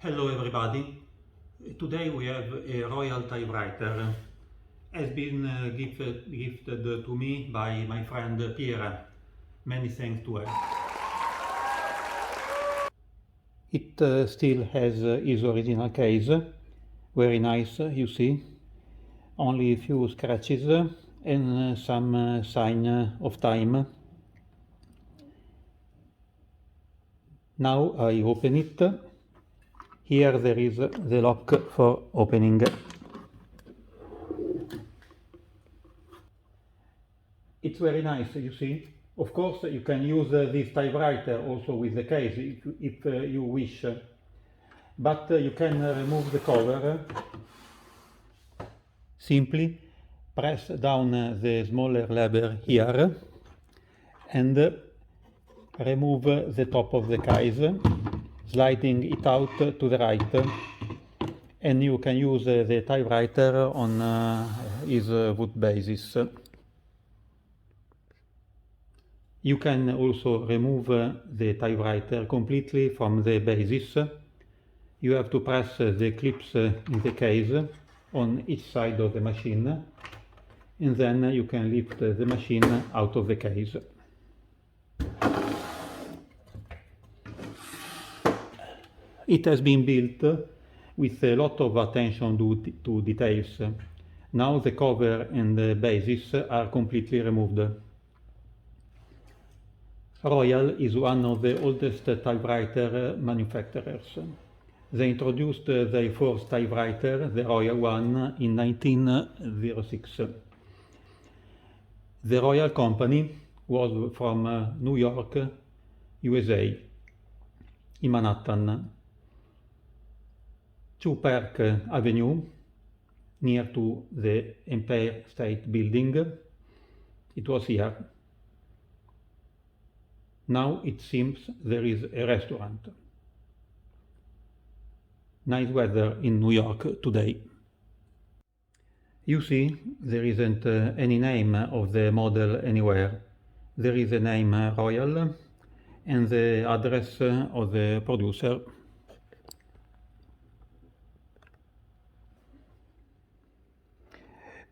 Hello everybody. Today we have a royal typewriter. Has been gifted to me by my friend Piera. Many thanks to her. It still has his original case. Very nice, you see. Only a few scratches and some sign of time. Now I open it. Here there is the lock for opening. It's very nice, you see. Of course, you can use this typewriter also with the case if you wish. But you can remove the cover. Simply press down the smaller lever here and remove the top of the case, sliding it out to the right. And you can use the typewriter on his wood basis. You can also remove the typewriter completely from the basis. You have to press the clips in the case on each side of the machine, and then you can lift the machine out of the case. It has been built with a lot of attention to details. Now the cover and the basis are completely removed. Royal is one of the oldest typewriter manufacturers. They introduced their first typewriter, the Royal one, in 1906. The Royal Company was from New York, USA, in Manhattan, 2 Park Avenue, near to the Empire State Building. It was here. Now it seems there is a restaurant. Nice weather in New York today. You see, there isn't any name of the model anywhere. There is a name Royal and the address of the producer.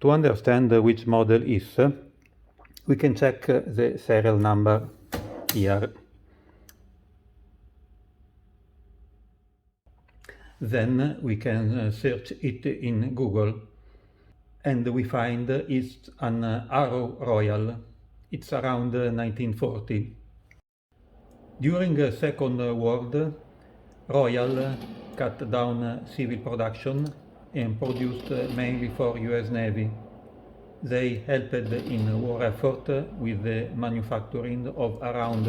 To understand which model is, we can check the serial number here. Then we can search it in Google, and we find it's an Arrow Royal. It's around 1940. During the Second World, Royal cut down civil production and produced mainly for US Navy. They helped in war effort with the manufacturing of around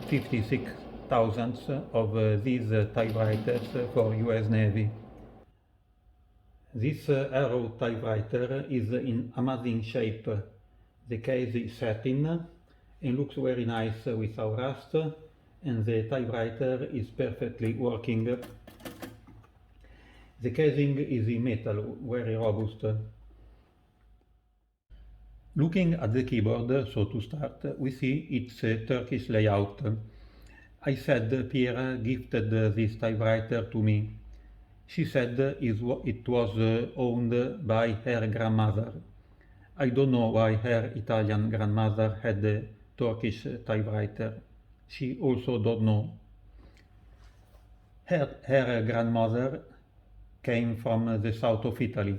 56,000 of these typewriters for US Navy. This Arrow typewriter is in amazing shape. The case is satin and looks very nice without rust, and the typewriter is perfectly working. The casing is in metal, very robust. Looking at the keyboard, so to start, we see it's a Turkish layout. I said Piera gifted this typewriter to me. She said it was owned by her grandmother. I don't know why her Italian grandmother had a Turkish typewriter. She also don't know. Her grandmother came from the south of Italy,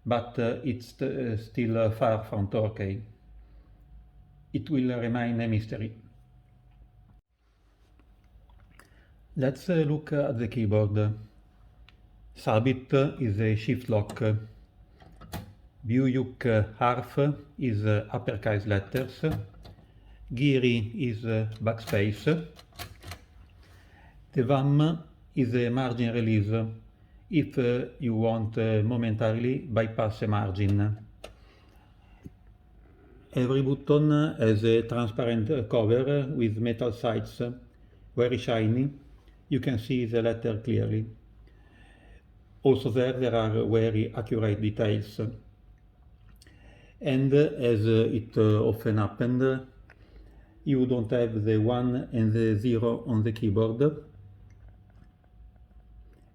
but it's still far from Turkey. It will remain a mystery. Let's look at the keyboard. Sabit is a shift lock. Buyuk Harf is uppercase letters. Giri is backspace. The VAM is a margin release if you want momentarily bypass a margin. Every button has a transparent cover with metal sides, very shiny. You can see the letter clearly. Also there are very accurate details. And as it often happened, you don't have the 1 and the 0 on the keyboard.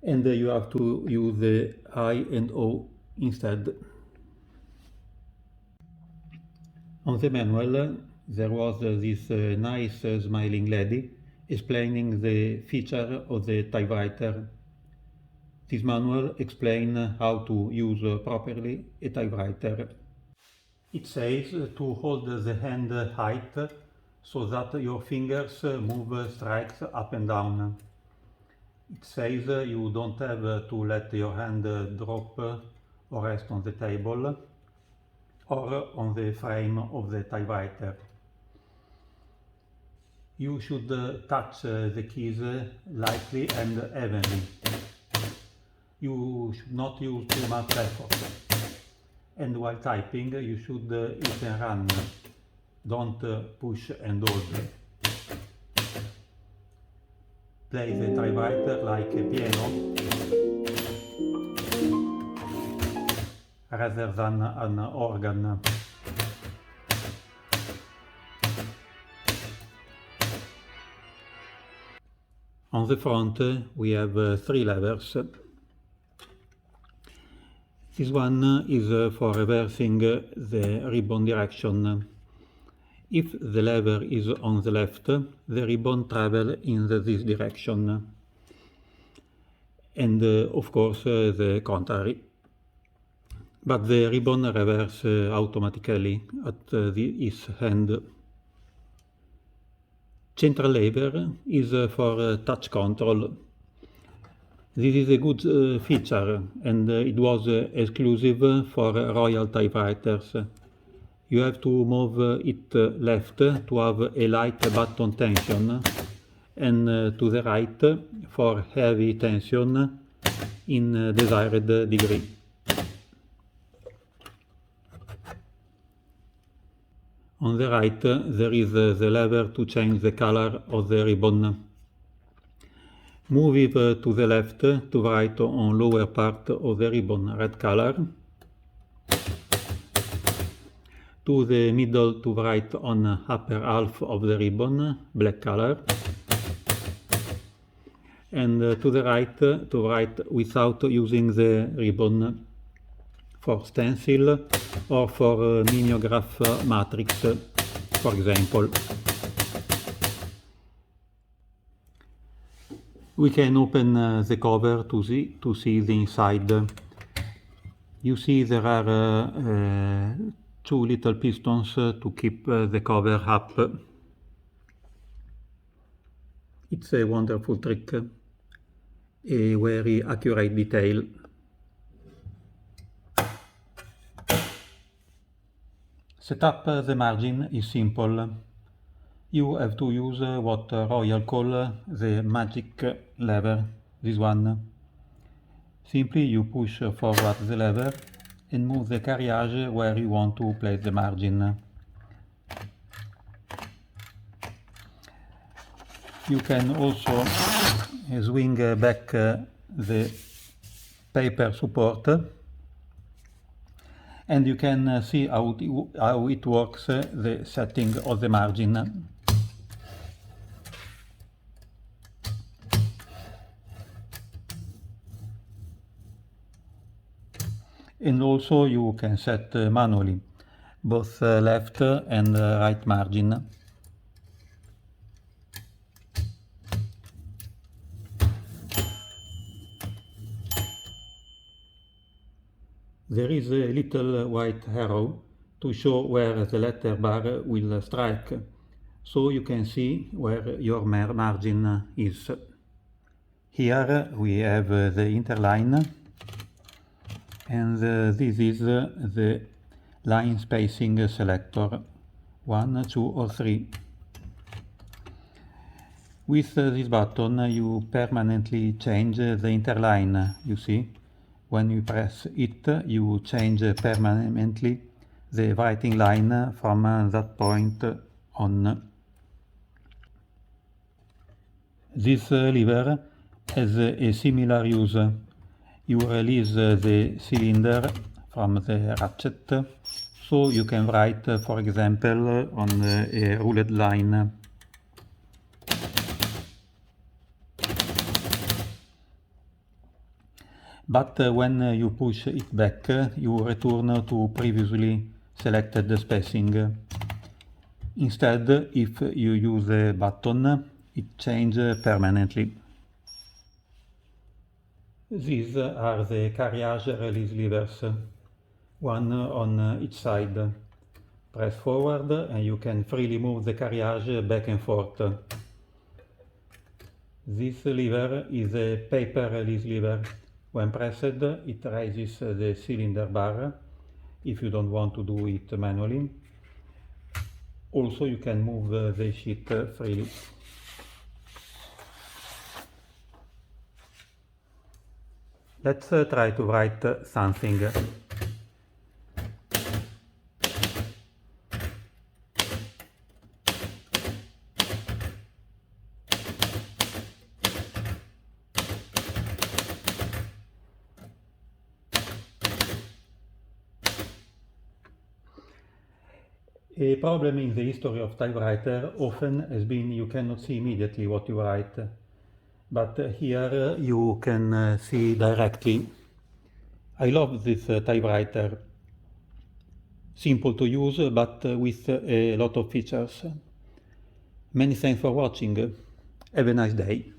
and you have to use the I and O instead. On the manual there was this nice smiling lady explaining the feature of the typewriter. This manual explains how to use properly a typewriter. It says to hold the hand height so that your fingers move strikes up and down. It says you don't have to let your hand drop or rest on the table or on the frame of the typewriter. You should touch the keys lightly and evenly. You should not use too much effort. And while typing, you should hit and run. Don't push and hold. Play the typewriter like a piano rather than an organ. On the front we have 3 levers. This one is for reversing the ribbon direction. If the lever is on the left, the ribbon travels in this direction. And of course the contrary. But the ribbon reverses automatically at this end. Central lever is for touch control. This is a good feature, and it was exclusive for Royal typewriters. You have to move it left to have a light button tension, and to the right for heavy tension in desired degree. On the right there is the lever to change the color of the ribbon. Move it to the left to write on lower part of the ribbon red color, to the middle to write on upper half of the ribbon black color, and to the right to write without using the ribbon, for stencil or for mimeograph matrix, for example. We can open the cover to see the inside. You see there are 2 little pistons to keep the cover up. It's a wonderful trick, a very accurate detail. Set up the margin is simple. You have to use what Royal call the magic lever, this one. Simply you push forward the lever and move the carriage where you want to place the margin. You can also swing back the paper support, and you can see how it works, the setting of the margin. And also you can set manually both left and right margin. There is a little white arrow to show where the letter bar will strike, so you can see where your margin is. Here we have the interline, and this is the line spacing selector, 1, 2 or 3. With this button you permanently change the interline, you see. When you press it, you change permanently the writing line from that point on. This lever has a similar use. You release the cylinder from the ratchet, so you can write, for example, on a ruled line. But when you push it back, you return to previously selected spacing. Instead, if you use a button, it changes permanently. These are the carriage release levers, one on each side. Press forward and you can freely move the carriage back and forth. This lever is a paper release lever. When pressed, it raises the cylinder bar if you don't want to do it manually. Also, you can move the sheet freely. Let's try to write something. A problem in the history of typewriter often has been you cannot see immediately what you write, but here you can see directly. I love this typewriter. Simple to use, but with a lot of features. Many thanks for watching. Have a nice day.